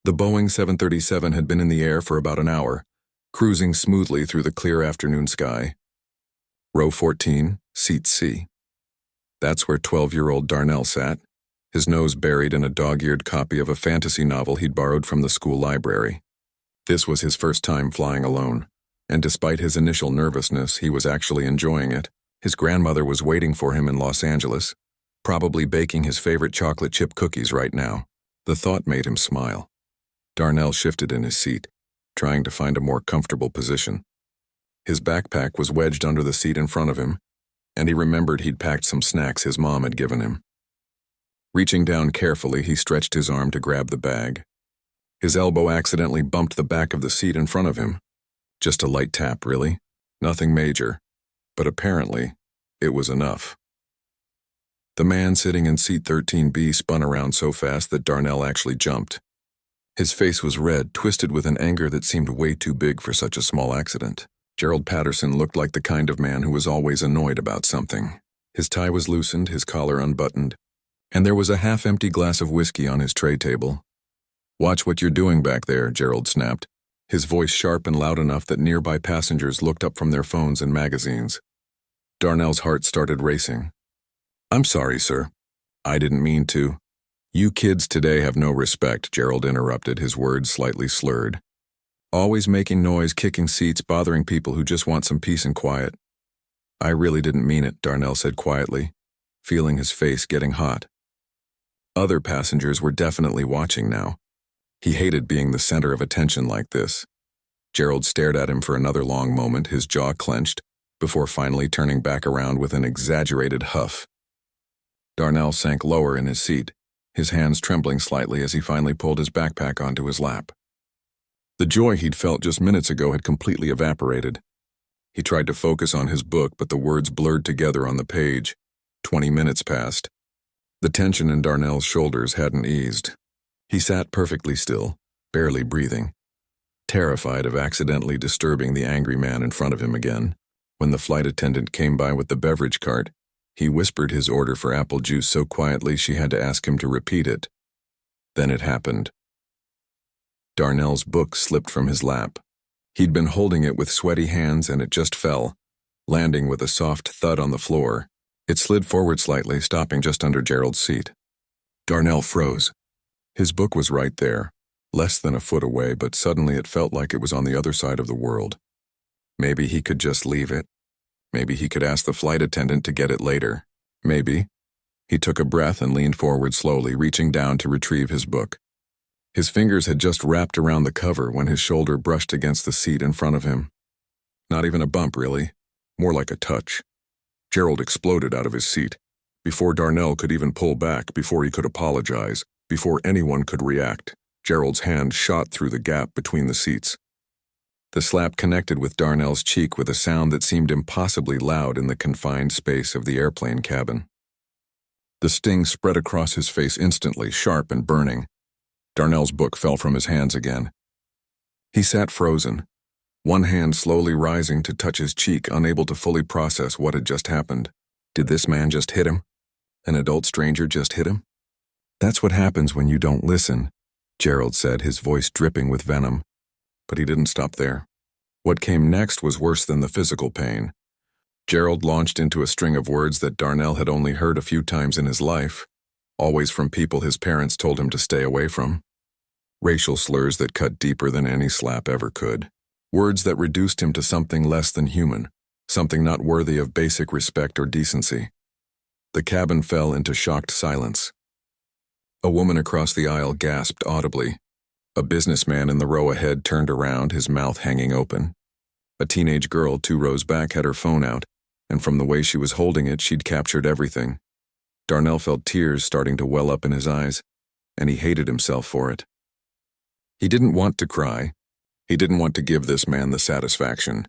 The Boeing 737 had been in the air for about an hour, cruising smoothly through the clear afternoon sky. Row 14, Seat C. That's where 12-year-old Darnell sat, his nose buried in a dog-eared copy of a fantasy novel he'd borrowed from the school library. This was his first time flying alone, and despite his initial nervousness, he was actually enjoying it. His grandmother was waiting for him in Los Angeles, probably baking his favorite chocolate chip cookies right now. The thought made him smile. Darnell shifted in his seat, trying to find a more comfortable position. His backpack was wedged under the seat in front of him, and he remembered he'd packed some snacks his mom had given him. Reaching down carefully, he stretched his arm to grab the bag. His elbow accidentally bumped the back of the seat in front of him. Just a light tap, really. Nothing major. But apparently, it was enough. The man sitting in seat 13B spun around so fast that Darnell actually jumped. His face was red, twisted with an anger that seemed way too big for such a small accident. Gerald Patterson looked like the kind of man who was always annoyed about something. His tie was loosened, his collar unbuttoned, and there was a half-empty glass of whiskey on his tray table. "Watch what you're doing back there," Gerald snapped, his voice sharp and loud enough that nearby passengers looked up from their phones and magazines. Darnell's heart started racing. "I'm sorry, sir. I didn't mean to." "You kids today have no respect," Gerald interrupted, his words slightly slurred. "Always making noise, kicking seats, bothering people who just want some peace and quiet." "I really didn't mean it," Darnell said quietly, feeling his face getting hot. Other passengers were definitely watching now. He hated being the center of attention like this. Gerald stared at him for another long moment, his jaw clenched, before finally turning back around with an exaggerated huff. Darnell sank lower in his seat, his hands trembling slightly as he finally pulled his backpack onto his lap. The joy he'd felt just minutes ago had completely evaporated. He tried to focus on his book, but the words blurred together on the page. 20 minutes passed. The tension in Darnell's shoulders hadn't eased. He sat perfectly still, barely breathing, terrified of accidentally disturbing the angry man in front of him again. When the flight attendant came by with the beverage cart, he whispered his order for apple juice so quietly she had to ask him to repeat it. Then it happened. Darnell's book slipped from his lap. He'd been holding it with sweaty hands and it just fell, landing with a soft thud on the floor. It slid forward slightly, stopping just under Gerald's seat. Darnell froze. His book was right there, less than a foot away, but suddenly it felt like it was on the other side of the world. Maybe he could just leave it. Maybe he could ask the flight attendant to get it later. Maybe. He took a breath and leaned forward slowly, reaching down to retrieve his book. His fingers had just wrapped around the cover when his shoulder brushed against the seat in front of him. Not even a bump, really. More like a touch. Gerald exploded out of his seat. Before Darnell could even pull back, before he could apologize, before anyone could react, Gerald's hand shot through the gap between the seats. The slap connected with Darnell's cheek with a sound that seemed impossibly loud in the confined space of the airplane cabin. The sting spread across his face instantly, sharp and burning. Darnell's book fell from his hands again. He sat frozen, one hand slowly rising to touch his cheek, unable to fully process what had just happened. Did this man just hit him? An adult stranger just hit him? "That's what happens when you don't listen," Gerald said, his voice dripping with venom. But he didn't stop there. What came next was worse than the physical pain. Gerald launched into a string of words that Darnell had only heard a few times in his life, always from people his parents told him to stay away from. Racial slurs that cut deeper than any slap ever could. Words that reduced him to something less than human, something not worthy of basic respect or decency. The cabin fell into shocked silence. A woman across the aisle gasped audibly. A businessman in the row ahead turned around, his mouth hanging open. A teenage girl 2 rows back had her phone out, and from the way she was holding it, she'd captured everything. Darnell felt tears starting to well up in his eyes, and he hated himself for it. He didn't want to cry. He didn't want to give this man the satisfaction.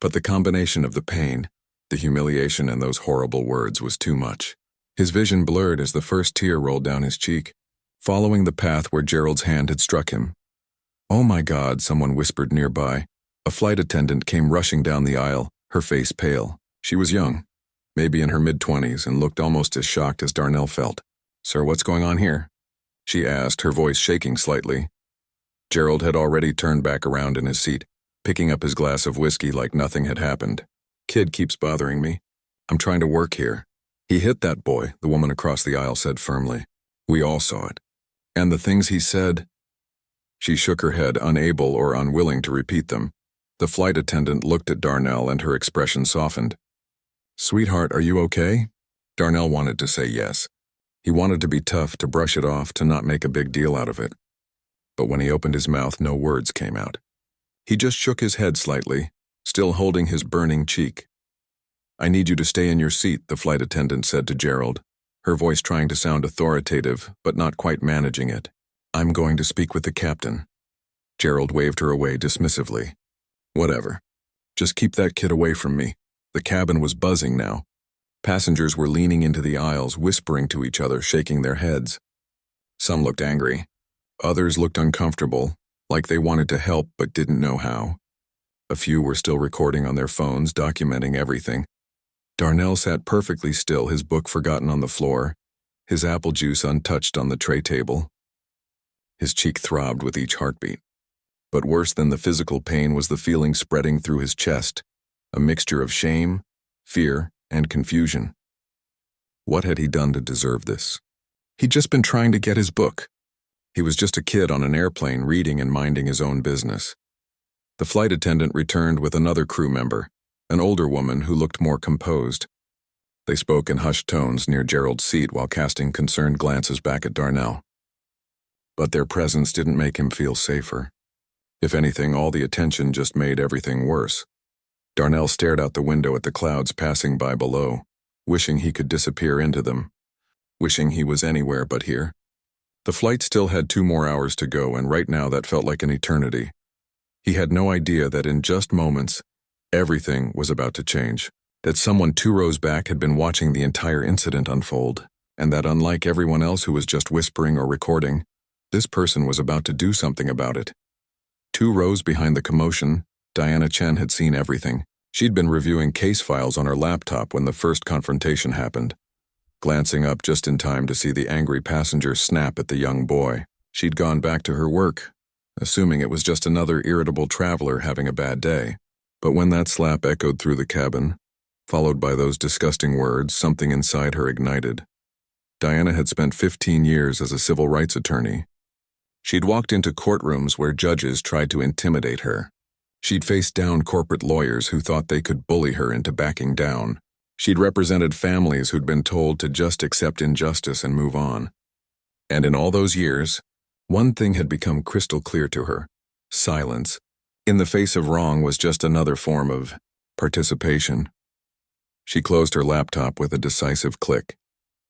But the combination of the pain, the humiliation, and those horrible words was too much. His vision blurred as the first tear rolled down his cheek, following the path where Gerald's hand had struck him. "Oh my God," someone whispered nearby. A flight attendant came rushing down the aisle, her face pale. She was young, maybe in her mid-20s, and looked almost as shocked as Darnell felt. "Sir, what's going on here?" she asked, her voice shaking slightly. Gerald had already turned back around in his seat, picking up his glass of whiskey like nothing had happened. Kid keeps bothering me. I'm trying to work here. He hit that boy, the woman across the aisle said firmly. We all saw it. And the things he said. She shook her head, unable or unwilling to repeat them. The flight attendant looked at Darnell and her expression softened. Sweetheart, are you okay? Darnell wanted to say yes. He wanted to be tough, to brush it off, to not make a big deal out of it. But when he opened his mouth, no words came out. He just shook his head slightly, still holding his burning cheek. I need you to stay in your seat, the flight attendant said to Gerald, her voice trying to sound authoritative, but not quite managing it. I'm going to speak with the captain. Gerald waved her away dismissively. Whatever. Just keep that kid away from me. The cabin was buzzing now. Passengers were leaning into the aisles, whispering to each other, shaking their heads. Some looked angry. Others looked uncomfortable, like they wanted to help but didn't know how. A few were still recording on their phones, documenting everything. Darnell sat perfectly still, his book forgotten on the floor, his apple juice untouched on the tray table. His cheek throbbed with each heartbeat. But worse than the physical pain was the feeling spreading through his chest, a mixture of shame, fear, and confusion. What had he done to deserve this? He'd just been trying to get his book. He was just a kid on an airplane reading and minding his own business. The flight attendant returned with another crew member, an older woman who looked more composed. They spoke in hushed tones near Gerald's seat while casting concerned glances back at Darnell. But their presence didn't make him feel safer. If anything, all the attention just made everything worse. Darnell stared out the window at the clouds passing by below, wishing he could disappear into them, wishing he was anywhere but here. The flight still had 2 more hours to go, and right now that felt like an eternity. He had no idea that in just moments, everything was about to change, that someone 2 rows back had been watching the entire incident unfold, and that unlike everyone else who was just whispering or recording, this person was about to do something about it. 2 rows behind the commotion, Diana Chen had seen everything. She'd been reviewing case files on her laptop when the first confrontation happened. Glancing up just in time to see the angry passenger snap at the young boy, she'd gone back to her work, assuming it was just another irritable traveler having a bad day. But when that slap echoed through the cabin, followed by those disgusting words, something inside her ignited. Diana had spent 15 years as a civil rights attorney. She'd walked into courtrooms where judges tried to intimidate her. She'd faced down corporate lawyers who thought they could bully her into backing down. She'd represented families who'd been told to just accept injustice and move on. And in all those years, one thing had become crystal clear to her: silence, in the face of wrong, was just another form of participation. She closed her laptop with a decisive click.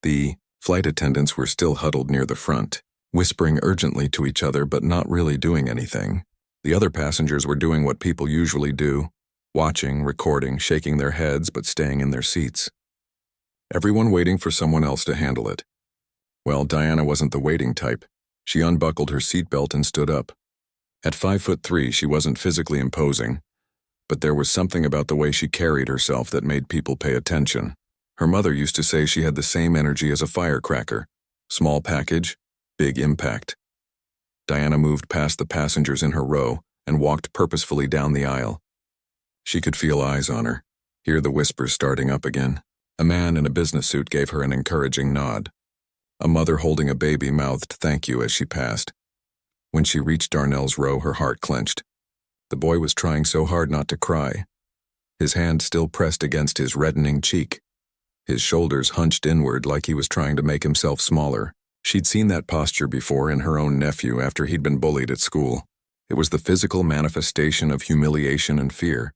The flight attendants were still huddled near the front, whispering urgently to each other but not really doing anything. The other passengers were doing what people usually do: watching, recording, shaking their heads but staying in their seats. Everyone waiting for someone else to handle it. Well, Diana wasn't the waiting type. She unbuckled her seatbelt and stood up. At 5'3", she wasn't physically imposing, but there was something about the way she carried herself that made people pay attention. Her mother used to say she had the same energy as a firecracker: small package, big impact. Diana moved past the passengers in her row and walked purposefully down the aisle. She could feel eyes on her, hear the whispers starting up again. A man in a business suit gave her an encouraging nod. A mother holding a baby mouthed thank you as she passed. When she reached Darnell's row, her heart clenched. The boy was trying so hard not to cry, his hand still pressed against his reddening cheek, his shoulders hunched inward like he was trying to make himself smaller. She'd seen that posture before in her own nephew after he'd been bullied at school. It was the physical manifestation of humiliation and fear.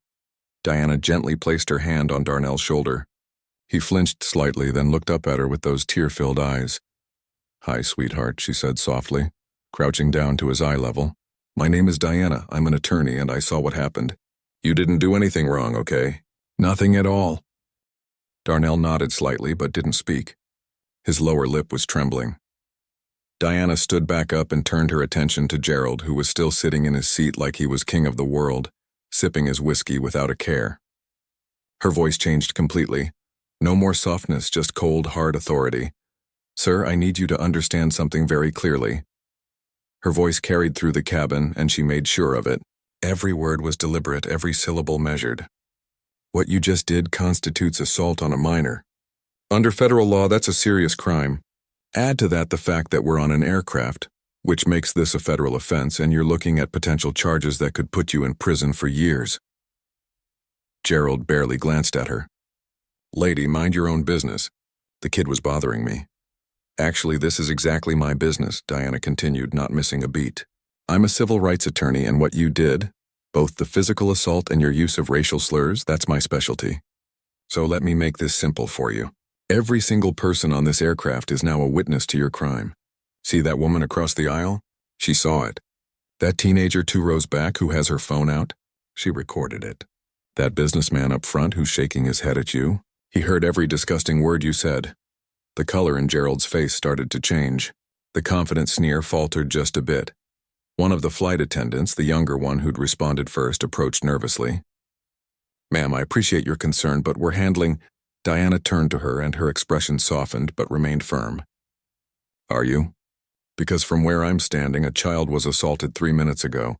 Diana gently placed her hand on Darnell's shoulder. He flinched slightly, then looked up at her with those tear-filled eyes. "Hi, sweetheart," she said softly, crouching down to his eye level. "My name is Diana. I'm an attorney, and I saw what happened. You didn't do anything wrong, okay?" "Nothing at all." Darnell nodded slightly but didn't speak. His lower lip was trembling. Diana stood back up and turned her attention to Gerald, who was still sitting in his seat like he was king of the world, sipping his whiskey without a care. Her voice changed completely. No more softness, just cold, hard authority. "Sir, I need you to understand something very clearly. Her voice carried through the cabin, and she made sure of it. Every word was deliberate, every syllable measured. What you just did constitutes assault on a minor. Under federal law, that's a serious crime. Add to that the fact that we're on an aircraft, which makes this a federal offense, and you're looking at potential charges that could put you in prison for years. Gerald barely glanced at her. Lady, mind your own business. The kid was bothering me. Actually, this is exactly my business, Diana continued, not missing a beat. I'm a civil rights attorney, and what you did, both the physical assault and your use of racial slurs, that's my specialty. So let me make this simple for you. Every single person on this aircraft is now a witness to your crime. See that woman across the aisle? She saw it. That teenager 2 rows back who has her phone out? She recorded it. That businessman up front who's shaking his head at you? He heard every disgusting word you said. The color in Gerald's face started to change. The confident sneer faltered just a bit. One of the flight attendants, the younger one who'd responded first, approached nervously. Ma'am, I appreciate your concern, but we're handling... Diana turned to her, and her expression softened but remained firm. Are you? Because from where I'm standing, a child was assaulted 3 minutes ago,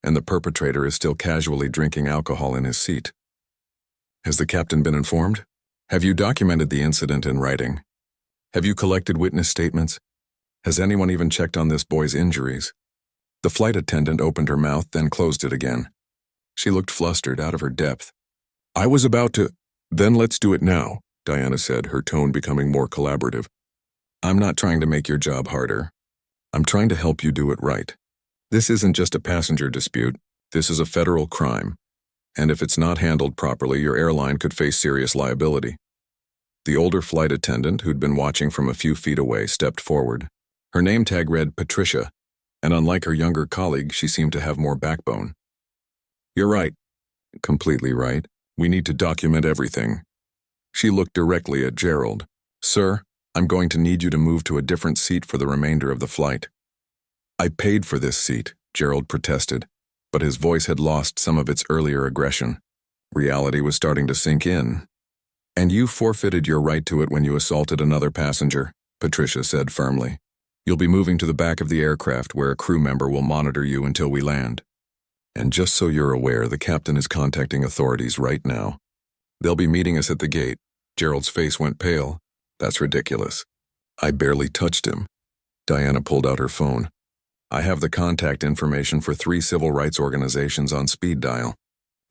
and the perpetrator is still casually drinking alcohol in his seat. Has the captain been informed? Have you documented the incident in writing? Have you collected witness statements? Has anyone even checked on this boy's injuries? The flight attendant opened her mouth, then closed it again. She looked flustered, out of her depth. I was about to... Then let's do it now, Diana said, her tone becoming more collaborative. I'm not trying to make your job harder. I'm trying to help you do it right. This isn't just a passenger dispute. This is a federal crime. And if it's not handled properly, your airline could face serious liability. The older flight attendant, who'd been watching from a few feet away, stepped forward. Her name tag read Patricia, and unlike her younger colleague, she seemed to have more backbone. You're right. Completely right. We need to document everything. She looked directly at Gerald. Sir, I'm going to need you to move to a different seat for the remainder of the flight. I paid for this seat, Gerald protested, but his voice had lost some of its earlier aggression. Reality was starting to sink in. And you forfeited your right to it when you assaulted another passenger, Patricia said firmly. You'll be moving to the back of the aircraft where a crew member will monitor you until we land. And just so you're aware, the captain is contacting authorities right now. They'll be meeting us at the gate. Gerald's face went pale. That's ridiculous. I barely touched him. Diana pulled out her phone. I have the contact information for 3 civil rights organizations on speed dial.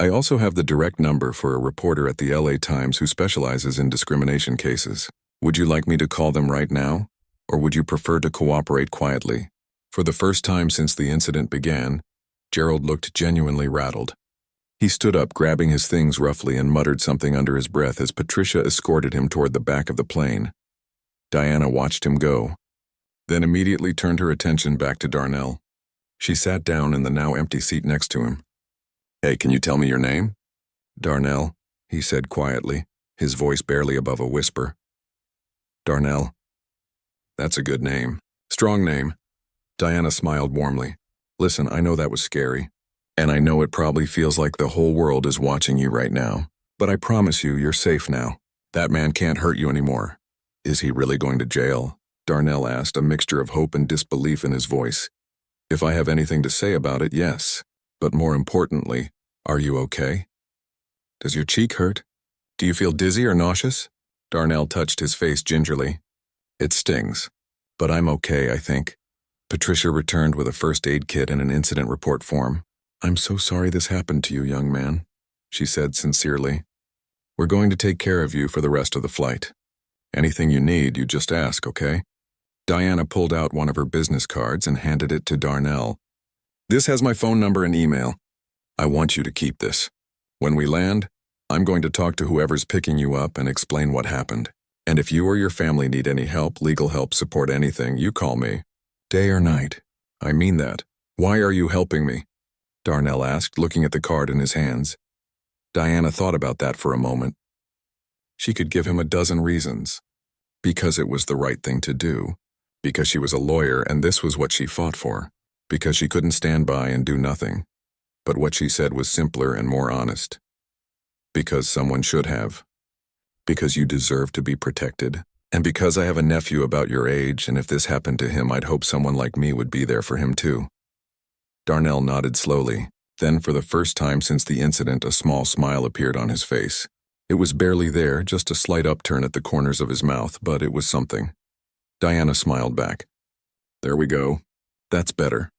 I also have the direct number for a reporter at the LA Times who specializes in discrimination cases. Would you like me to call them right now? Or would you prefer to cooperate quietly? For the first time since the incident began, Gerald looked genuinely rattled. He stood up, grabbing his things roughly, and muttered something under his breath as Patricia escorted him toward the back of the plane. Diana watched him go, then immediately turned her attention back to Darnell. She sat down in the now empty seat next to him. Hey, can you tell me your name? Darnell, he said quietly, his voice barely above a whisper. Darnell. That's a good name. Strong name. Diana smiled warmly. Listen, I know that was scary, and I know it probably feels like the whole world is watching you right now, but I promise you, you're safe now. That man can't hurt you anymore. Is he really going to jail? Darnell asked, a mixture of hope and disbelief in his voice. If I have anything to say about it, yes. But more importantly, are you okay? Does your cheek hurt? Do you feel dizzy or nauseous? Darnell touched his face gingerly. It stings, but I'm okay, I think. Patricia returned with a first aid kit and an incident report form. I'm so sorry this happened to you, young man, she said sincerely. We're going to take care of you for the rest of the flight. Anything you need, you just ask, okay? Diana pulled out one of her business cards and handed it to Darnell. This has my phone number and email. I want you to keep this. When we land, I'm going to talk to whoever's picking you up and explain what happened. And if you or your family need any help, legal help, support, anything, you call me. Day or night. I mean that. Why are you helping me? Darnell asked, looking at the card in his hands. Diana thought about that for a moment. She could give him a dozen reasons. Because it was the right thing to do. Because she was a lawyer and this was what she fought for. Because she couldn't stand by and do nothing. But what she said was simpler and more honest. Because someone should have. Because you deserve to be protected. And because I have a nephew about your age, and if this happened to him, I'd hope someone like me would be there for him too. Darnell nodded slowly. Then, for the first time since the incident, a small smile appeared on his face. It was barely there, just a slight upturn at the corners of his mouth, but it was something. Diana smiled back. There we go. That's better.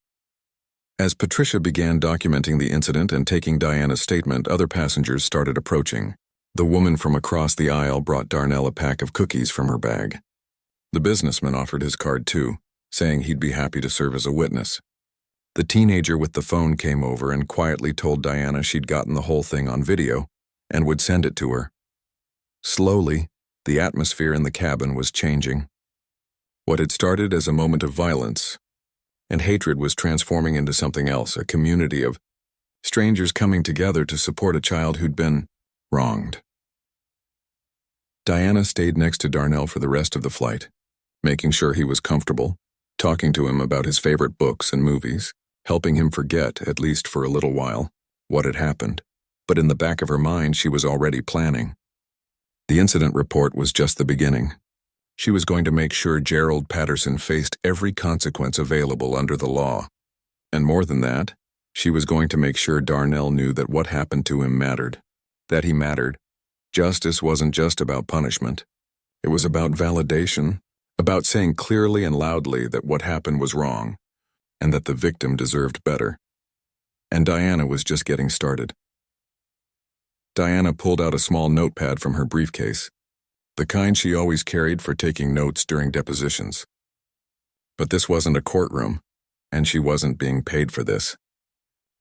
As Patricia began documenting the incident and taking Diana's statement, other passengers started approaching. The woman from across the aisle brought Darnell a pack of cookies from her bag. The businessman offered his card too, saying he'd be happy to serve as a witness. The teenager with the phone came over and quietly told Diana she'd gotten the whole thing on video and would send it to her. Slowly, the atmosphere in the cabin was changing. What had started as a moment of violence and hatred was transforming into something else, a community of strangers coming together to support a child who'd been wronged. Diana stayed next to Darnell for the rest of the flight, making sure he was comfortable, talking to him about his favorite books and movies, helping him forget, at least for a little while, what had happened. But in the back of her mind, she was already planning. The incident report was just the beginning. She was going to make sure Gerald Patterson faced every consequence available under the law. And more than that, she was going to make sure Darnell knew that what happened to him mattered. That he mattered. Justice wasn't just about punishment. It was about validation, about saying clearly and loudly that what happened was wrong, and that the victim deserved better. And Diana was just getting started. Diana pulled out a small notepad from her briefcase, the kind she always carried for taking notes during depositions. But this wasn't a courtroom, and she wasn't being paid for this.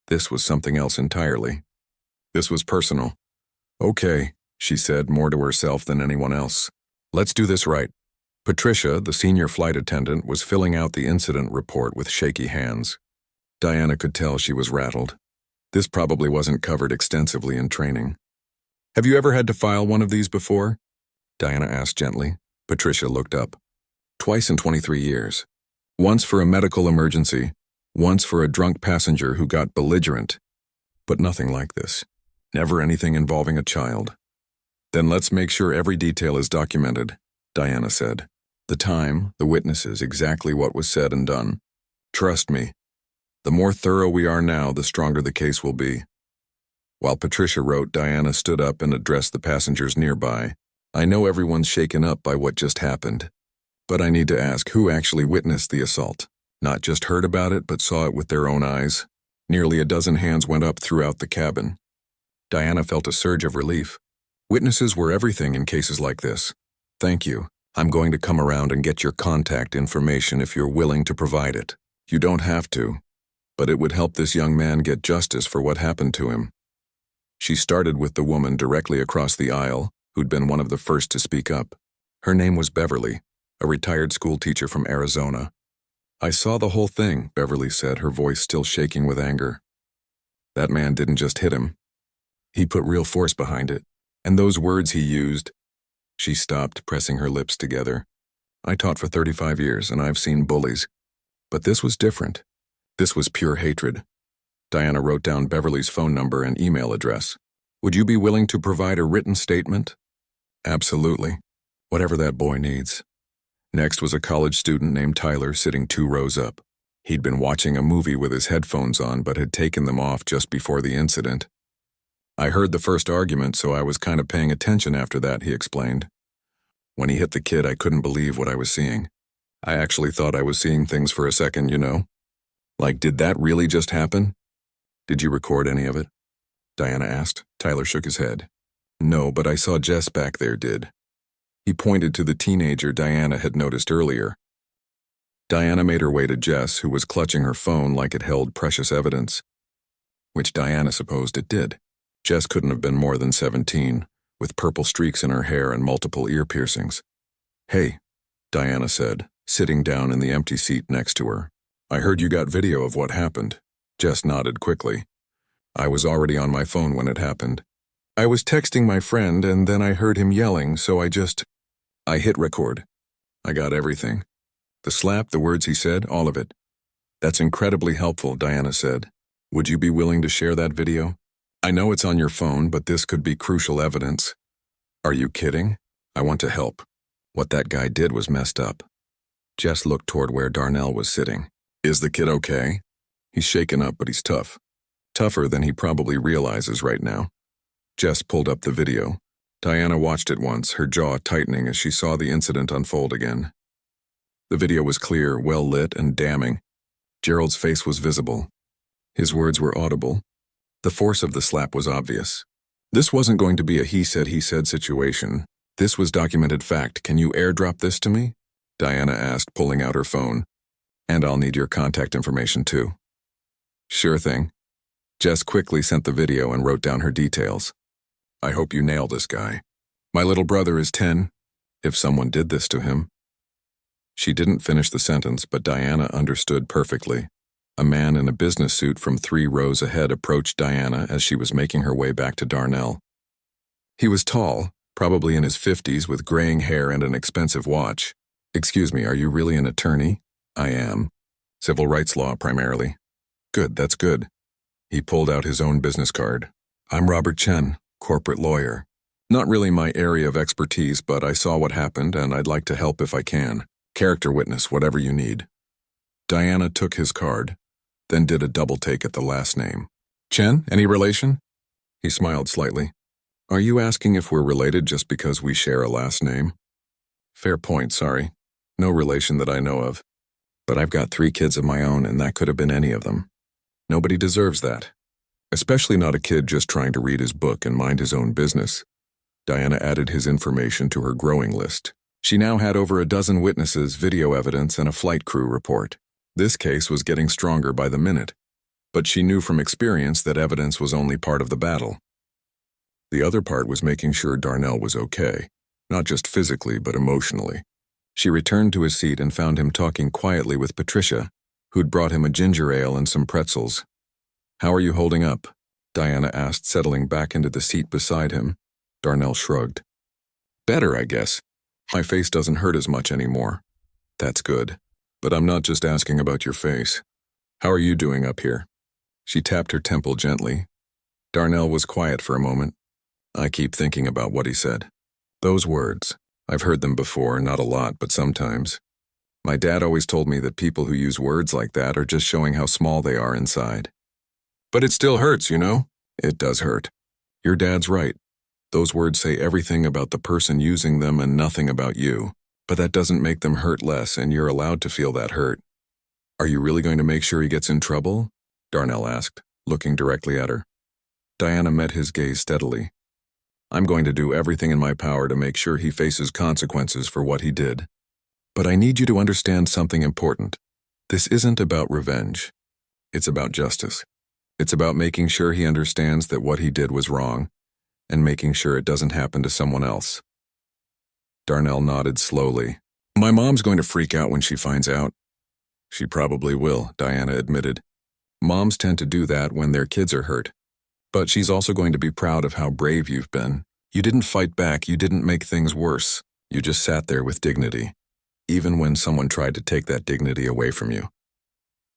This was something else entirely. This was personal. Okay, she said, more to herself than anyone else. Let's do this right. Patricia, the senior flight attendant, was filling out the incident report with shaky hands. Diana could tell she was rattled. This probably wasn't covered extensively in training. Have you ever had to file one of these before? Diana asked gently. Patricia looked up. Twice in 23 years. Once for a medical emergency, once for a drunk passenger who got belligerent. But nothing like this. Never anything involving a child. Then let's make sure every detail is documented, Diana said. The time, the witnesses, exactly what was said and done. Trust me, the more thorough we are now, the stronger the case will be. While Patricia wrote, Diana stood up and addressed the passengers nearby. I know everyone's shaken up by what just happened, but I need to ask who actually witnessed the assault. Not just heard about it, but saw it with their own eyes. Nearly a dozen hands went up throughout the cabin. Diana felt a surge of relief. Witnesses were everything in cases like this. Thank you. I'm going to come around and get your contact information if you're willing to provide it. You don't have to, but it would help this young man get justice for what happened to him. She started with the woman directly across the aisle, who'd been one of the first to speak up. Her name was Beverly, a retired school teacher from Arizona. I saw the whole thing, Beverly said, her voice still shaking with anger. That man didn't just hit him. He put real force behind it. And those words he used. She stopped, pressing her lips together. I taught for 35 years, and I've seen bullies. But this was different. This was pure hatred. Diana wrote down Beverly's phone number and email address. Would you be willing to provide a written statement? Absolutely. Whatever that boy needs. Next was a college student named Tyler sitting 2 rows up. He'd been watching a movie with his headphones on but had taken them off just before the incident. I heard the first argument, so I was kind of paying attention after that, he explained. When he hit the kid, I couldn't believe what I was seeing. I actually thought I was seeing things for a second, you know? Like, did that really just happen? Did you record any of it? Diana asked. Tyler shook his head. No, but I saw Jess back there did. He pointed to the teenager Diana had noticed earlier. Diana made her way to Jess, who was clutching her phone like it held precious evidence. Which Diana supposed it did. Jess couldn't have been more than 17, with purple streaks in her hair and multiple ear piercings. Hey, Diana said, sitting down in the empty seat next to her. I heard you got video of what happened. Jess nodded quickly. I was already on my phone when it happened. I was texting my friend and then I heard him yelling, so I hit record. I got everything. The slap, the words he said, all of it. That's incredibly helpful, Diana said. Would you be willing to share that video? I know it's on your phone, but this could be crucial evidence. Are you kidding? I want to help. What that guy did was messed up. Jess looked toward where Darnell was sitting. Is the kid okay? He's shaken up, but he's tough. Tougher than he probably realizes right now. Jess pulled up the video. Diana watched it once, her jaw tightening as she saw the incident unfold again. The video was clear, well lit, and damning. Gerald's face was visible. His words were audible. The force of the slap was obvious. This wasn't going to be a he said situation. This was documented fact. Can you airdrop this to me? Diana asked, pulling out her phone. And I'll need your contact information too. Sure thing. Jess quickly sent the video and wrote down her details. I hope you nail this guy. My little brother is 10. If someone did this to him. She didn't finish the sentence, but Diana understood perfectly. A man in a business suit from 3 rows ahead approached Diana as she was making her way back to Darnell. He was tall, probably in his 50s, with graying hair and an expensive watch. Excuse me, are you really an attorney? I am. Civil rights law, primarily. Good, that's good. He pulled out his own business card. I'm Robert Chen, corporate lawyer. Not really my area of expertise, but I saw what happened and I'd like to help if I can. Character witness, whatever you need. Diana took his card, then did a double take at the last name. Chen, any relation? He smiled slightly. Are you asking if we're related just because we share a last name? Fair point, sorry. No relation that I know of. But I've got 3 kids of my own and that could have been any of them. Nobody deserves that. Especially not a kid just trying to read his book and mind his own business. Diana added his information to her growing list. She now had over a dozen witnesses, video evidence, and a flight crew report. This case was getting stronger by the minute, but she knew from experience that evidence was only part of the battle. The other part was making sure Darnell was okay, not just physically but emotionally. She returned to his seat and found him talking quietly with Patricia, who'd brought him a ginger ale and some pretzels. How are you holding up? Diana asked, settling back into the seat beside him. Darnell shrugged. Better, I guess. My face doesn't hurt as much anymore. That's good. But I'm not just asking about your face. How are you doing up here? She tapped her temple gently. Darnell was quiet for a moment. I keep thinking about what he said. Those words. I've heard them before, not a lot, but sometimes. My dad always told me that people who use words like that are just showing how small they are inside. But it still hurts, you know? It does hurt. Your dad's right. Those words say everything about the person using them and nothing about you. But that doesn't make them hurt less, and you're allowed to feel that hurt. Are you really going to make sure he gets in trouble? Darnell asked, looking directly at her. Diana met his gaze steadily. I'm going to do everything in my power to make sure he faces consequences for what he did. But I need you to understand something important. This isn't about revenge. It's about justice. It's about making sure he understands that what he did was wrong, and making sure it doesn't happen to someone else. Darnell nodded slowly. My mom's going to freak out when she finds out. She probably will, Diana admitted. Moms tend to do that when their kids are hurt. But she's also going to be proud of how brave you've been. You didn't fight back, you didn't make things worse. You just sat there with dignity, even when someone tried to take that dignity away from you.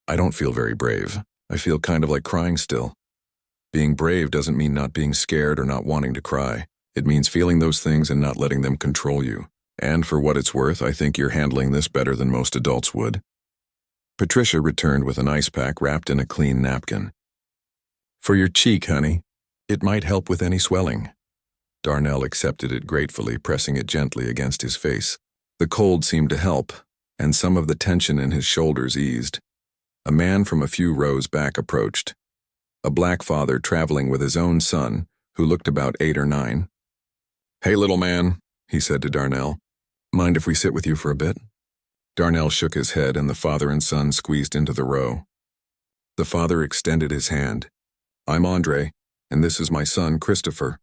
I don't feel very brave. I feel kind of like crying still. Being brave doesn't mean not being scared or not wanting to cry. It means feeling those things and not letting them control you. And for what it's worth, I think you're handling this better than most adults would. Patricia returned with an ice pack wrapped in a clean napkin. For your cheek, honey. It might help with any swelling. Darnell accepted it gratefully, pressing it gently against his face. The cold seemed to help, and some of the tension in his shoulders eased. A man from a few rows back approached. A black father traveling with his own son, who looked about 8 or 9. Hey, little man, he said to Darnell. Mind if we sit with you for a bit? Darnell shook his head and the father and son squeezed into the row. The father extended his hand. I'm Andre, and this is my son, Christopher.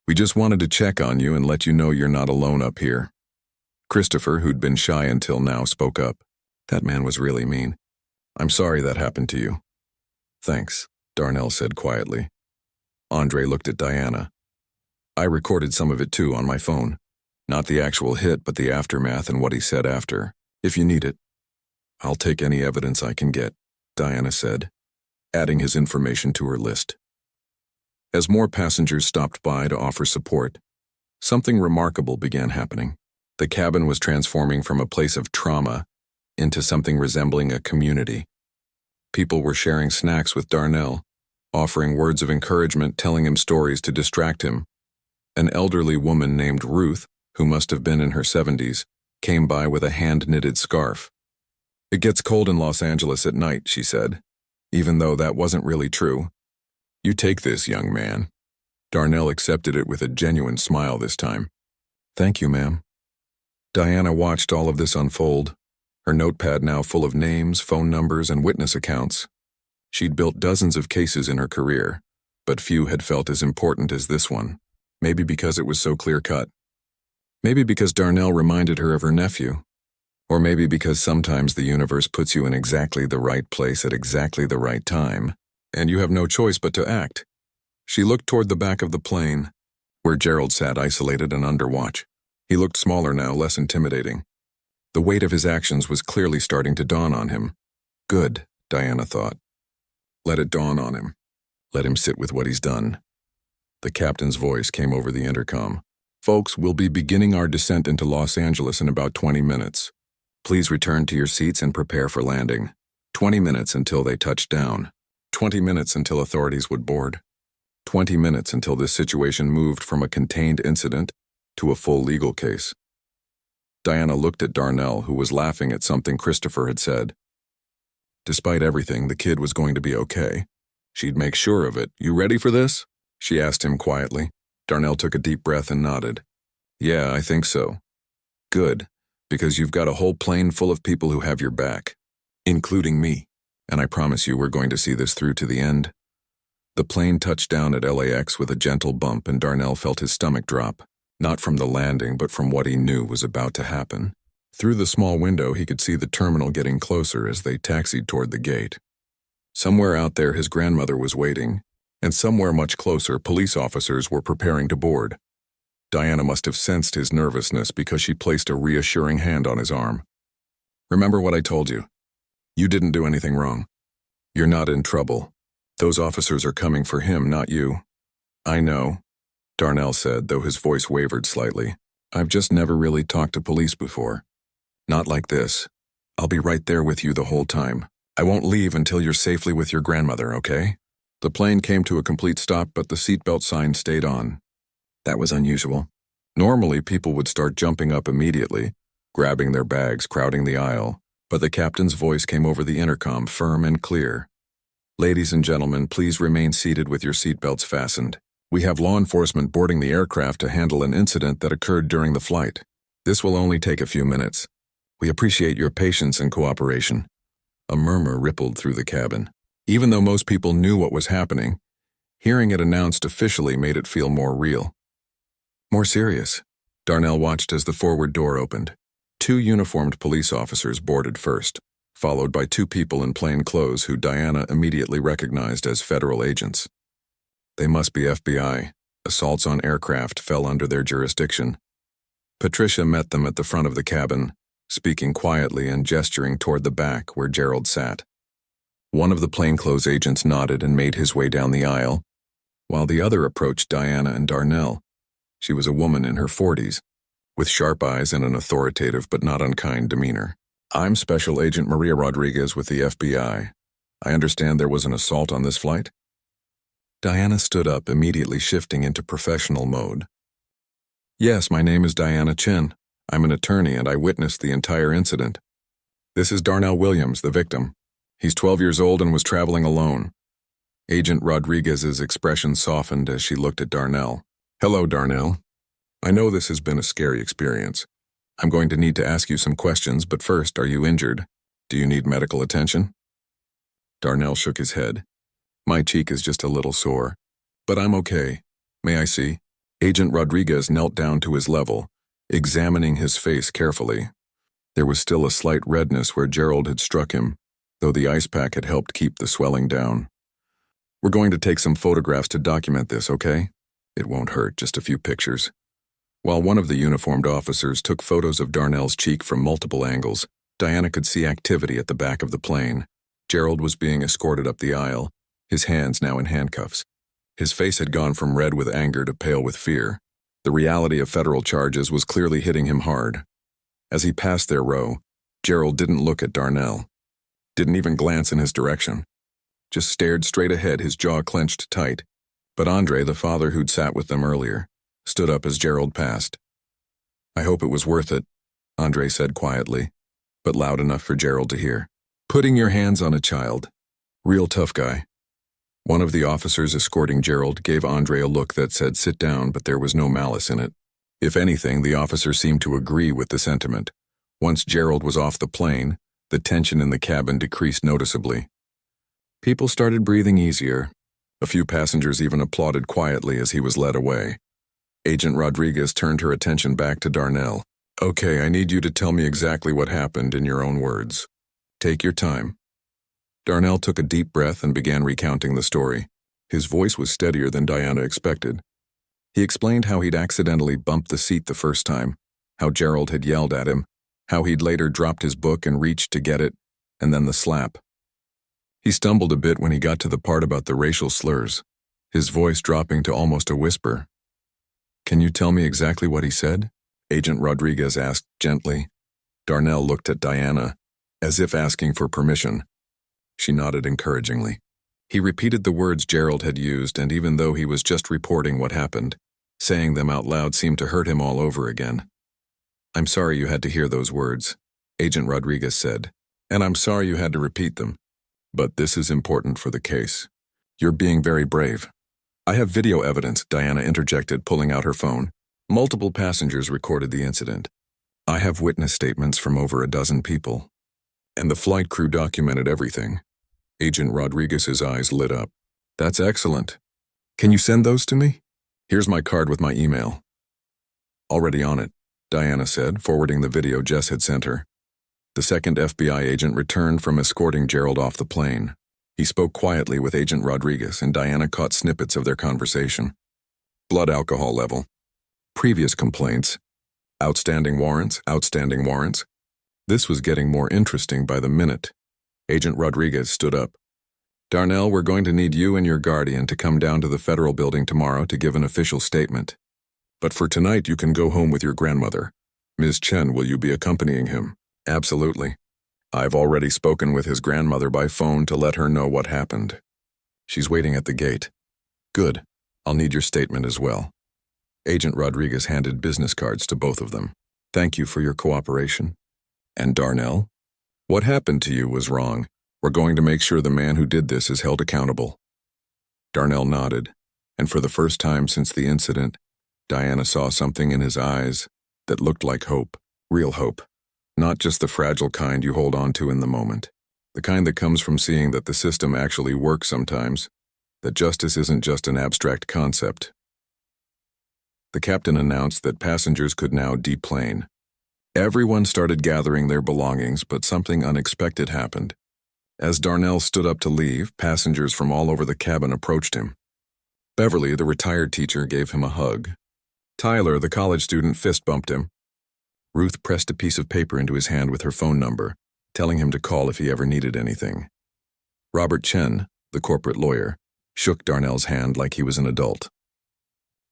We just wanted to check on you and let you know you're not alone up here. Christopher, who'd been shy until now, spoke up. That man was really mean. I'm sorry that happened to you. Thanks, Darnell said quietly. Andre looked at Diana. I recorded some of it too on my phone. Not the actual hit, but the aftermath and what he said after, if you need it. I'll take any evidence I can get, Diana said, adding his information to her list. As more passengers stopped by to offer support, something remarkable began happening. The cabin was transforming from a place of trauma into something resembling a community. People were sharing snacks with Darnell, offering words of encouragement, telling him stories to distract him. An elderly woman named Ruth, who must have been in her 70s, came by with a hand-knitted scarf. "It gets cold in Los Angeles at night," she said, even though that wasn't really true. "You take this, young man." Darnell accepted it with a genuine smile this time. "Thank you, ma'am." Diana watched all of this unfold, her notepad now full of names, phone numbers, and witness accounts. She'd built dozens of cases in her career, but few had felt as important as this one, maybe because it was so clear-cut. Maybe because Darnell reminded her of her nephew. Or maybe because sometimes the universe puts you in exactly the right place at exactly the right time, and you have no choice but to act. She looked toward the back of the plane, where Gerald sat isolated and under watch. He looked smaller now, less intimidating. The weight of his actions was clearly starting to dawn on him. Good, Diana thought. Let it dawn on him. Let him sit with what he's done. The captain's voice came over the intercom. "Folks, we'll be beginning our descent into Los Angeles in about 20 minutes. Please return to your seats and prepare for landing. 20 minutes until they touch down. 20 minutes until authorities would board. 20 minutes until this situation moved from a contained incident to a full legal case." Diana looked at Darnell, who was laughing at something Christopher had said. Despite everything, the kid was going to be okay. She'd make sure of it. "You ready for this?" she asked him quietly. Darnell took a deep breath and nodded. "Yeah, I think so." "Good, because you've got a whole plane full of people who have your back, including me, and I promise you we're going to see this through to the end." The plane touched down at LAX with a gentle bump, and Darnell felt his stomach drop, not from the landing but from what he knew was about to happen. Through the small window, he could see the terminal getting closer as they taxied toward the gate. Somewhere out there his grandmother was waiting, and somewhere much closer police officers were preparing to board. Diana must have sensed his nervousness because she placed a reassuring hand on his arm. "Remember what I told you. You didn't do anything wrong. You're not in trouble. Those officers are coming for him, not you." "I know," Darnell said, though his voice wavered slightly. "I've just never really talked to police before. Not like this. I'll be right there with you the whole time. I won't leave until you're safely with your grandmother, okay?" The plane came to a complete stop, but the seatbelt sign stayed on. That was unusual. Normally, people would start jumping up immediately, grabbing their bags, crowding the aisle, but the captain's voice came over the intercom, firm and clear. "Ladies and gentlemen, please remain seated with your seatbelts fastened. We have law enforcement boarding the aircraft to handle an incident that occurred during the flight. This will only take a few minutes. We appreciate your patience and cooperation." A murmur rippled through the cabin. Even though most people knew what was happening, hearing it announced officially made it feel more real. More serious. Darnell watched as the forward door opened. 2 uniformed police officers boarded first, followed by 2 people in plain clothes who Diana immediately recognized as federal agents. They must be FBI. Assaults on aircraft fell under their jurisdiction. Patricia met them at the front of the cabin, speaking quietly and gesturing toward the back where Gerald sat. One of the plainclothes agents nodded and made his way down the aisle, while the other approached Diana and Darnell. She was a woman in her 40s, with sharp eyes and an authoritative but not unkind demeanor. "I'm Special Agent Maria Rodriguez with the FBI. I understand there was an assault on this flight?" Diana stood up, immediately shifting into professional mode. "Yes, my name is Diana Chin. I'm an attorney and I witnessed the entire incident. This is Darnell Williams, the victim. He's 12 years old and was traveling alone." Agent Rodriguez's expression softened as she looked at Darnell. "Hello, Darnell. I know this has been a scary experience. I'm going to need to ask you some questions, but first, are you injured? Do you need medical attention?" Darnell shook his head. "My cheek is just a little sore, but I'm okay. May I see?" Agent Rodriguez knelt down to his level, examining his face carefully. There was still a slight redness where Gerald had struck him, though the ice pack had helped keep the swelling down. "We're going to take some photographs to document this, okay? It won't hurt, just a few pictures." While one of the uniformed officers took photos of Darnell's cheek from multiple angles, Diana could see activity at the back of the plane. Gerald was being escorted up the aisle, his hands now in handcuffs. His face had gone from red with anger to pale with fear. The reality of federal charges was clearly hitting him hard. As he passed their row, Gerald didn't look at Darnell. Didn't even glance in his direction. Just stared straight ahead, his jaw clenched tight. But Andre, the father who'd sat with them earlier, stood up as Gerald passed. "I hope it was worth it," Andre said quietly, but loud enough for Gerald to hear. "Putting your hands on a child. Real tough guy." One of the officers escorting Gerald gave Andre a look that said sit down, but there was no malice in it. If anything, the officer seemed to agree with the sentiment. Once Gerald was off the plane, the tension in the cabin decreased noticeably. People started breathing easier. A few passengers even applauded quietly as he was led away. Agent Rodriguez turned her attention back to Darnell. "Okay, I need you to tell me exactly what happened in your own words. Take your time." Darnell took a deep breath and began recounting the story. His voice was steadier than Diana expected. He explained how he'd accidentally bumped the seat the first time, how Gerald had yelled at him, how he'd later dropped his book and reached to get it, and then the slap. He stumbled a bit when he got to the part about the racial slurs, his voice dropping to almost a whisper. "Can you tell me exactly what he said?" Agent Rodriguez asked gently. Darnell looked at Diana, as if asking for permission. She nodded encouragingly. He repeated the words Gerald had used, and even though he was just reporting what happened, saying them out loud seemed to hurt him all over again. "I'm sorry you had to hear those words," Agent Rodriguez said, "and I'm sorry you had to repeat them. But this is important for the case. You're being very brave." "I have video evidence," Diana interjected, pulling out her phone. "Multiple passengers recorded the incident. I have witness statements from over a dozen people. And the flight crew documented everything." Agent Rodriguez's eyes lit up. "That's excellent. Can you send those to me? Here's my card with my email." "Already on it," Diana said, forwarding the video Jess had sent her. The second FBI agent returned from escorting Gerald off the plane. He spoke quietly with Agent Rodriguez, and Diana caught snippets of their conversation. Blood alcohol level. Previous complaints. Outstanding warrants. This was getting more interesting by the minute. Agent Rodriguez stood up. "Darnell, we're going to need you and your guardian to come down to the federal building tomorrow to give an official statement. But for tonight, you can go home with your grandmother. Ms. Chen, will you be accompanying him?" "Absolutely. I've already spoken with his grandmother by phone to let her know what happened. She's waiting at the gate." "Good. I'll need your statement as well." Agent Rodriguez handed business cards to both of them. "Thank you for your cooperation." "And Darnell? What happened to you was wrong. We're going to make sure the man who did this is held accountable." Darnell nodded, and for the first time since the incident, Diana saw something in his eyes that looked like hope, real hope. Not just the fragile kind you hold on to in the moment. The kind that comes from seeing that the system actually works sometimes, that justice isn't just an abstract concept. The captain announced that passengers could now deplane. Everyone started gathering their belongings, but something unexpected happened. As Darnell stood up to leave, passengers from all over the cabin approached him. Beverly, the retired teacher, gave him a hug. Tyler, the college student, fist-bumped him. Ruth pressed a piece of paper into his hand with her phone number, telling him to call if he ever needed anything. Robert Chen, the corporate lawyer, shook Darnell's hand like he was an adult.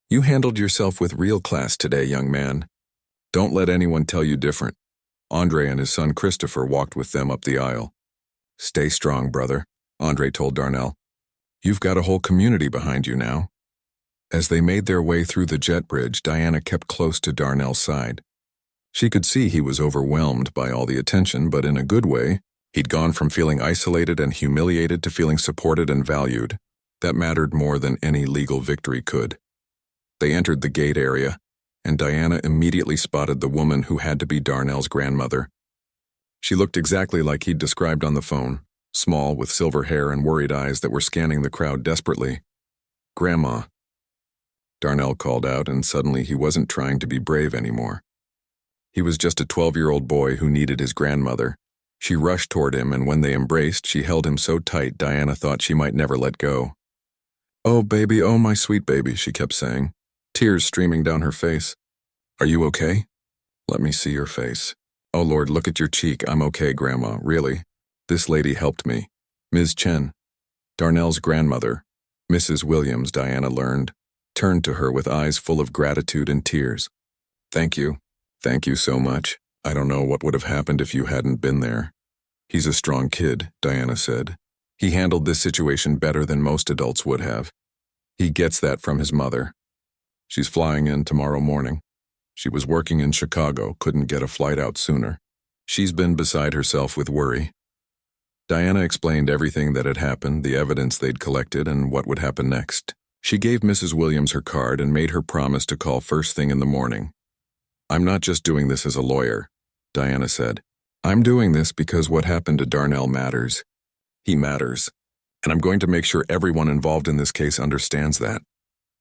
"You handled yourself with real class today, young man. Don't let anyone tell you different." Andre and his son Christopher walked with them up the aisle. "Stay strong, brother," Andre told Darnell. "You've got a whole community behind you now." As they made their way through the jet bridge, Diana kept close to Darnell's side. She could see he was overwhelmed by all the attention, but in a good way. He'd gone from feeling isolated and humiliated to feeling supported and valued. That mattered more than any legal victory could. They entered the gate area, and Diana immediately spotted the woman who had to be Darnell's grandmother. She looked exactly like he'd described on the phone, small with silver hair and worried eyes that were scanning the crowd desperately. "Grandma." Darnell called out, and suddenly he wasn't trying to be brave anymore. He was just a 12-year-old boy who needed his grandmother. She rushed toward him, and when they embraced, she held him so tight Diana thought she might never let go. "Oh, baby, oh, my sweet baby," she kept saying, tears streaming down her face. "Are you okay?" "Let me see your face." "Oh, Lord, look at your cheek. I'm okay, Grandma, really. This lady helped me. Ms. Chen." Darnell's grandmother, Mrs. Williams, Diana learned, turned to her with eyes full of gratitude and tears. "Thank you. Thank you so much. I don't know what would have happened if you hadn't been there." "He's a strong kid," Diana said. "He handled this situation better than most adults would have. He gets that from his mother. She's flying in tomorrow morning. She was working in Chicago, couldn't get a flight out sooner. She's been beside herself with worry." Diana explained everything that had happened, the evidence they'd collected, and what would happen next. She gave Mrs. Williams her card and made her promise to call first thing in the morning. "I'm not just doing this as a lawyer," Diana said. "I'm doing this because what happened to Darnell matters. He matters. And I'm going to make sure everyone involved in this case understands that."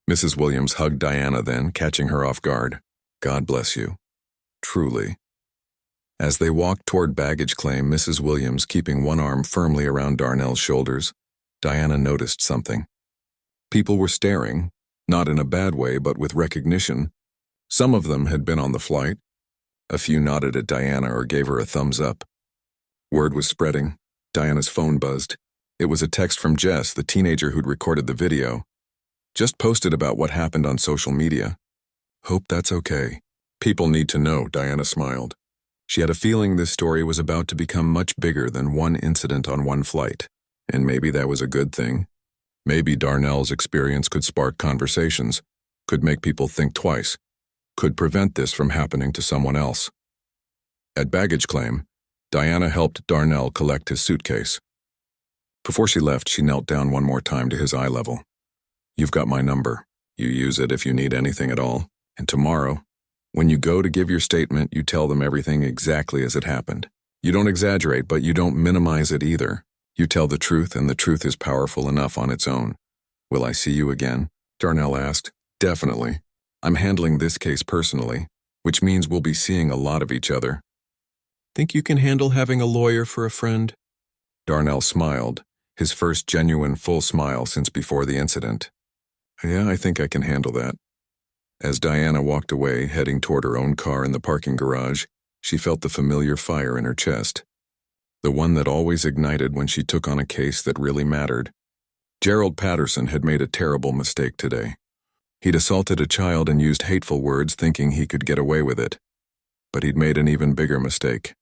Mrs. Williams hugged Diana then, catching her off guard. "God bless you. Truly." As they walked toward baggage claim, Mrs. Williams keeping one arm firmly around Darnell's shoulders, Diana noticed something. People were staring, not in a bad way but with recognition. Some of them had been on the flight. A few nodded at Diana or gave her a thumbs up. Word was spreading. Diana's phone buzzed. It was a text from Jess, the teenager who'd recorded the video. "Just posted about what happened on social media. Hope that's okay. People need to know," Diana smiled. She had a feeling this story was about to become much bigger than one incident on one flight. And maybe that was a good thing. Maybe Darnell's experience could spark conversations, could make people think twice, could prevent this from happening to someone else. At baggage claim, Diana helped Darnell collect his suitcase. Before she left, she knelt down one more time to his eye level. "You've got my number. You use it if you need anything at all. And tomorrow, when you go to give your statement, you tell them everything exactly as it happened. You don't exaggerate, but you don't minimize it either. You tell the truth, and the truth is powerful enough on its own." "Will I see you again?" Darnell asked. "Definitely. I'm handling this case personally, which means we'll be seeing a lot of each other." "Think you can handle having a lawyer for a friend?" Darnell smiled, his first genuine full smile since before the incident. "Yeah, I think I can handle that." As Diana walked away, heading toward her own car in the parking garage, she felt the familiar fire in her chest. The one that always ignited when she took on a case that really mattered. Gerald Patterson had made a terrible mistake today. He'd assaulted a child and used hateful words thinking he could get away with it. But he'd made an even bigger mistake.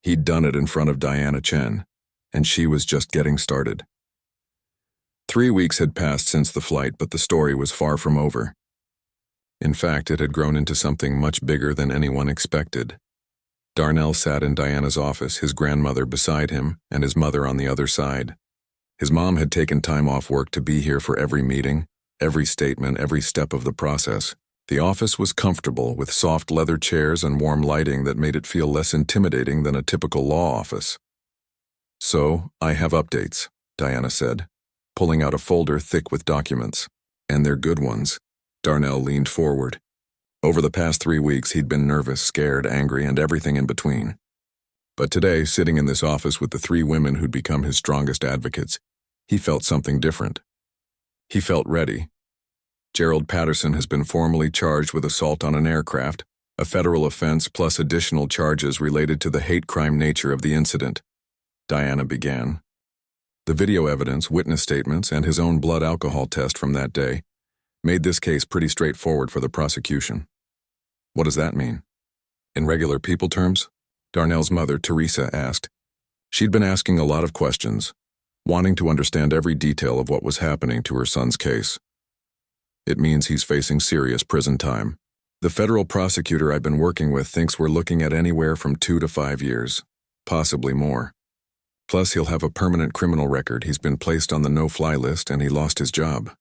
He'd done it in front of Diana Chen, and she was just getting started. 3 weeks had passed since the flight, but the story was far from over. In fact, it had grown into something much bigger than anyone expected. Darnell sat in Diana's office, his grandmother beside him and his mother on the other side. His mom had taken time off work to be here for every meeting, every statement, every step of the process. The office was comfortable, with soft leather chairs and warm lighting that made it feel less intimidating than a typical law office. "So, I have updates," Diana said, pulling out a folder thick with documents. "And they're good ones." Darnell leaned forward. Over the past 3 weeks, he'd been nervous, scared, angry, and everything in between. But today, sitting in this office with the 3 women who'd become his strongest advocates, he felt something different. He felt ready. Gerald Patterson has been formally charged with assault on an aircraft, a federal offense plus additional charges related to the hate crime nature of the incident. Diana began. The video evidence, witness statements, and his own blood alcohol test from that day made this case pretty straightforward for the prosecution. "What does that mean?" "In regular people terms?" Darnell's mother, Teresa, asked. She'd been asking a lot of questions, wanting to understand every detail of what was happening to her son's case. "It means he's facing serious prison time. The federal prosecutor I've been working with thinks we're looking at anywhere from 2 to 5 years, possibly more. Plus, he'll have a permanent criminal record. He's been placed on the no-fly list, and he lost his job."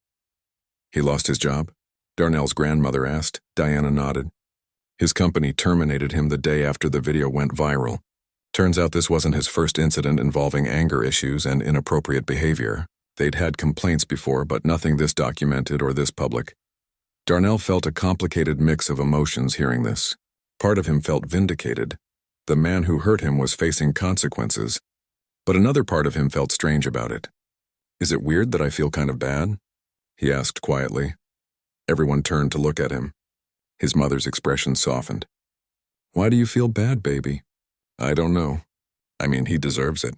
"He lost his job?" Darnell's grandmother asked. Diana nodded. "His company terminated him the day after the video went viral. Turns out this wasn't his first incident involving anger issues and inappropriate behavior. They'd had complaints before, but nothing this documented or this public." Darnell felt a complicated mix of emotions hearing this. Part of him felt vindicated. The man who hurt him was facing consequences. But another part of him felt strange about it. "Is it weird that I feel kind of bad?" he asked quietly. Everyone turned to look at him. His mother's expression softened. "Why do you feel bad, baby?" "I don't know. I mean, he deserves it.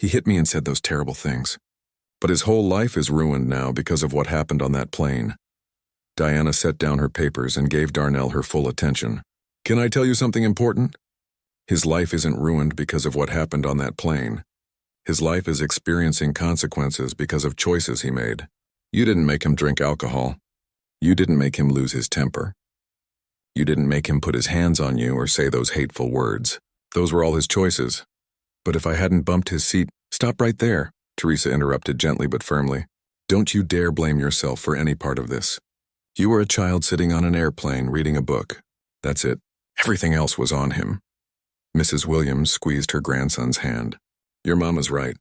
He hit me and said those terrible things. But his whole life is ruined now because of what happened on that plane. Diana set down her papers and gave Darnell her full attention. Can I tell you something important? His life isn't ruined because of what happened on that plane. His life is experiencing consequences because of choices he made. You didn't make him drink alcohol. You didn't make him lose his temper. You didn't make him put his hands on you or say those hateful words. Those were all his choices. But if I hadn't bumped his seat— Stop right there, Teresa interrupted gently but firmly. Don't you dare blame yourself for any part of this. You were a child sitting on an airplane reading a book. That's it. Everything else was on him. Mrs. Williams squeezed her grandson's hand. Your mama's right.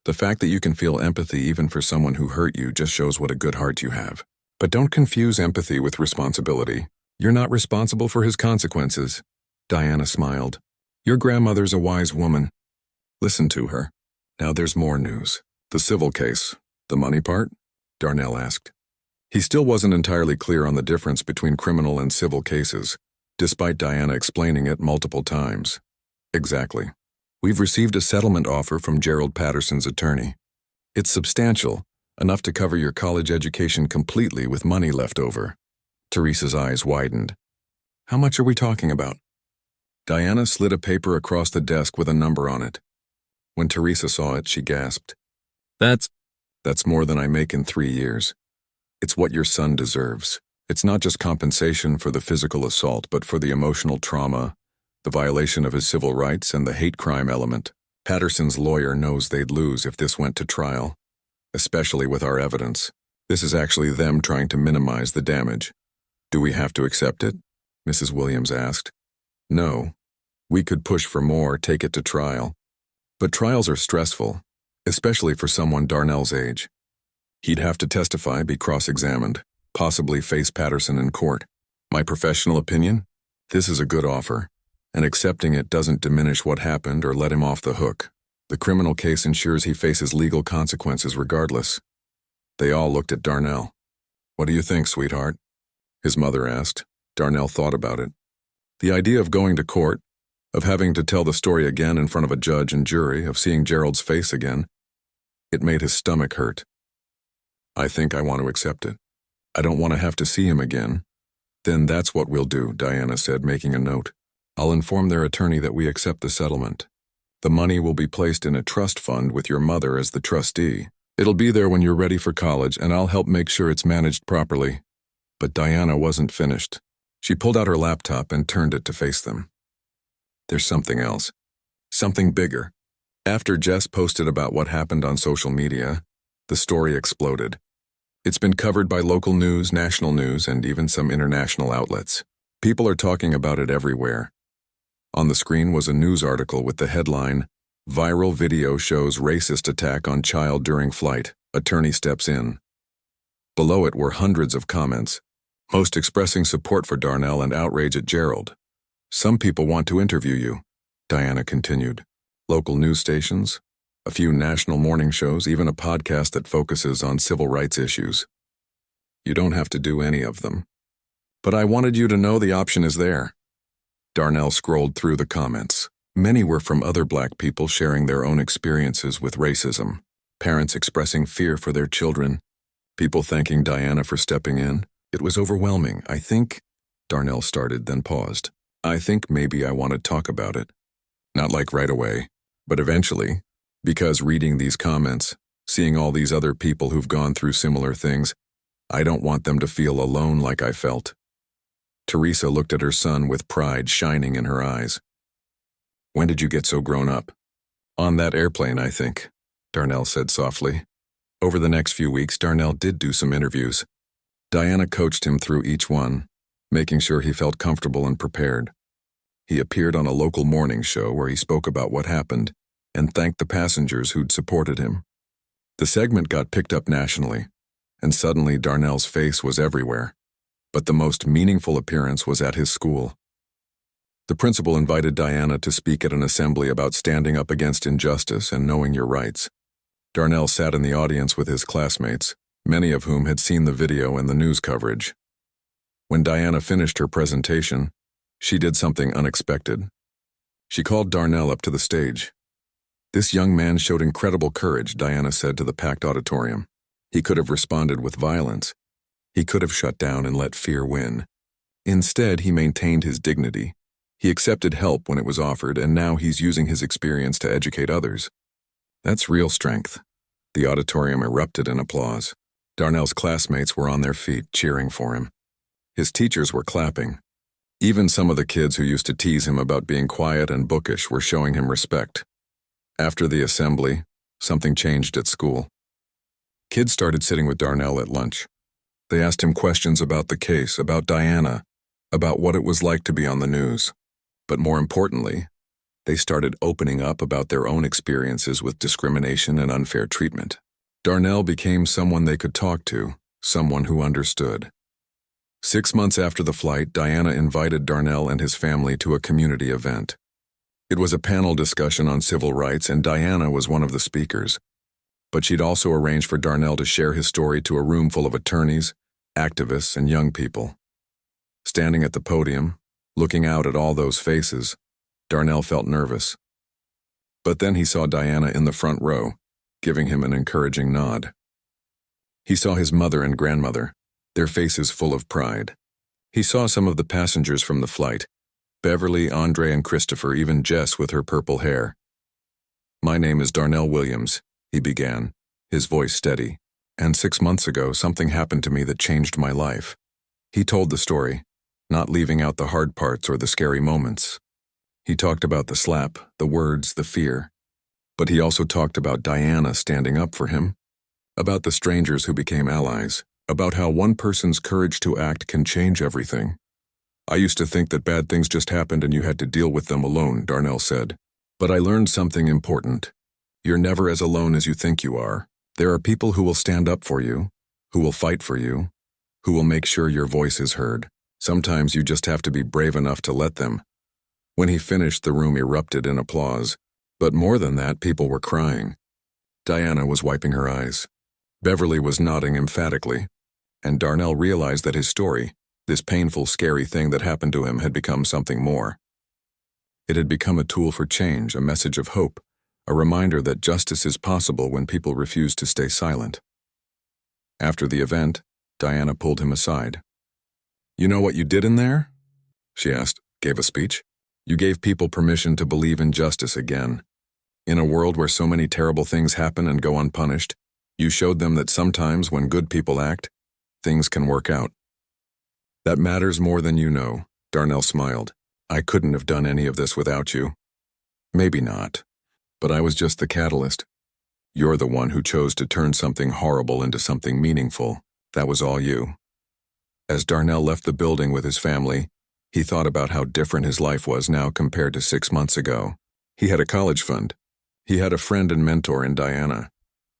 The fact that you can feel empathy even for someone who hurt you just shows what a good heart you have. But don't confuse empathy with responsibility. You're not responsible for his consequences. Diana smiled. Your grandmother's a wise woman. Listen to her. Now there's more news. The civil case. The money part? Darnell asked. He still wasn't entirely clear on the difference between criminal and civil cases, despite Diana explaining it multiple times. Exactly. We've received a settlement offer from Gerald Patterson's attorney. It's substantial, enough to cover your college education completely with money left over. Teresa's eyes widened. How much are we talking about? Diana slid a paper across the desk with a number on it. When Teresa saw it, she gasped. That's more than I make in 3 years. It's what your son deserves. It's not just compensation for the physical assault, but for the emotional trauma, the violation of his civil rights, and the hate crime element. Patterson's lawyer knows they'd lose if this went to trial, especially with our evidence. This is actually them trying to minimize the damage. Do we have to accept it? Mrs. Williams asked. No. We could push for more, take it to trial. But trials are stressful, especially for someone Darnell's age. He'd have to testify, be cross-examined, possibly face Patterson in court. My professional opinion? This is a good offer, and accepting it doesn't diminish what happened or let him off the hook. The criminal case ensures he faces legal consequences regardless. They all looked at Darnell. What do you think, sweetheart? His mother asked. Darnell thought about it. The idea of going to court, of having to tell the story again in front of a judge and jury, of seeing Gerald's face again, it made his stomach hurt. I think I want to accept it. I don't want to have to see him again. Then that's what we'll do, Diana said, making a note. I'll inform their attorney that we accept the settlement. The money will be placed in a trust fund with your mother as the trustee. It'll be there when you're ready for college, and I'll help make sure it's managed properly. But Diana wasn't finished. She pulled out her laptop and turned it to face them. There's something else. Something bigger. After Jess posted about what happened on social media, the story exploded. It's been covered by local news, national news, and even some international outlets. People are talking about it everywhere. On the screen was a news article with the headline, Viral Video Shows Racist Attack on Child During Flight. Attorney Steps In. Below it were hundreds of comments, most expressing support for Darnell and outrage at Gerald. Some people want to interview you, Diana continued. Local news stations, a few national morning shows, even a podcast that focuses on civil rights issues. You don't have to do any of them. But I wanted you to know the option is there. Darnell scrolled through the comments. Many were from other Black people sharing their own experiences with racism, parents expressing fear for their children, people thanking Diana for stepping in. It was overwhelming. I think, Darnell started, then paused. I think maybe I want to talk about it. Not like right away, but eventually, because reading these comments, seeing all these other people who've gone through similar things, I don't want them to feel alone like I felt. Teresa looked at her son with pride shining in her eyes. When did you get so grown up? On that airplane, I think, Darnell said softly. Over the next few weeks, Darnell did do some interviews. Diana coached him through each one, making sure he felt comfortable and prepared. He appeared on a local morning show where he spoke about what happened and thanked the passengers who'd supported him. The segment got picked up nationally, and suddenly Darnell's face was everywhere. But the most meaningful appearance was at his school. The principal invited Diana to speak at an assembly about standing up against injustice and knowing your rights. Darnell sat in the audience with his classmates, many of whom had seen the video and the news coverage. When Diana finished her presentation, she did something unexpected. She called Darnell up to the stage. This young man showed incredible courage, Diana said to the packed auditorium. He could have responded with violence. He could have shut down and let fear win. Instead, he maintained his dignity. He accepted help when it was offered, and now he's using his experience to educate others. That's real strength. The auditorium erupted in applause. Darnell's classmates were on their feet, cheering for him. His teachers were clapping. Even some of the kids who used to tease him about being quiet and bookish were showing him respect. After the assembly, something changed at school. Kids started sitting with Darnell at lunch. They asked him questions about the case, about Diana, about what it was like to be on the news. But more importantly, they started opening up about their own experiences with discrimination and unfair treatment. Darnell became someone they could talk to, someone who understood. 6 months after the flight, Diana invited Darnell and his family to a community event. It was a panel discussion on civil rights, and Diana was one of the speakers. But she'd also arranged for Darnell to share his story to a room full of attorneys, activists, and young people. Standing at the podium, looking out at all those faces, Darnell felt nervous. But then he saw Diana in the front row, giving him an encouraging nod. He saw his mother and grandmother, their faces full of pride. He saw some of the passengers from the flight, Beverly, Andre, and Christopher, even Jess with her purple hair. "My name is Darnell Williams," he began, his voice steady. "And 6 months ago, something happened to me that changed my life." He told the story, not leaving out the hard parts or the scary moments. He talked about the slap, the words, the fear. But he also talked about Diana standing up for him, about the strangers who became allies, about how one person's courage to act can change everything. "I used to think that bad things just happened and you had to deal with them alone," Darnell said. "But I learned something important. You're never as alone as you think you are. There are people who will stand up for you, who will fight for you, who will make sure your voice is heard. Sometimes you just have to be brave enough to let them." When he finished, the room erupted in applause. But more than that, people were crying. Diana was wiping her eyes. Beverly was nodding emphatically. And Darnell realized that his story, this painful, scary thing that happened to him, had become something more. It had become a tool for change, a message of hope, a reminder that justice is possible when people refuse to stay silent. After the event, Diana pulled him aside. "You know what you did in there?" she asked. "Gave a speech? You gave people permission to believe in justice again. In a world where so many terrible things happen and go unpunished, you showed them that sometimes when good people act, things can work out." "That matters more than you know," Darnell smiled. "I couldn't have done any of this without you." "Maybe not, but I was just the catalyst. You're the one who chose to turn something horrible into something meaningful. That was all you." As Darnell left the building with his family, he thought about how different his life was now compared to 6 months ago. He had a college fund. He had a friend and mentor in Diana.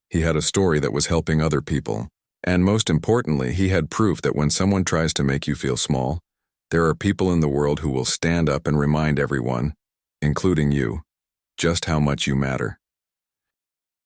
He had a story that was helping other people. And most importantly, he had proof that when someone tries to make you feel small, there are people in the world who will stand up and remind everyone, including you, just how much you matter.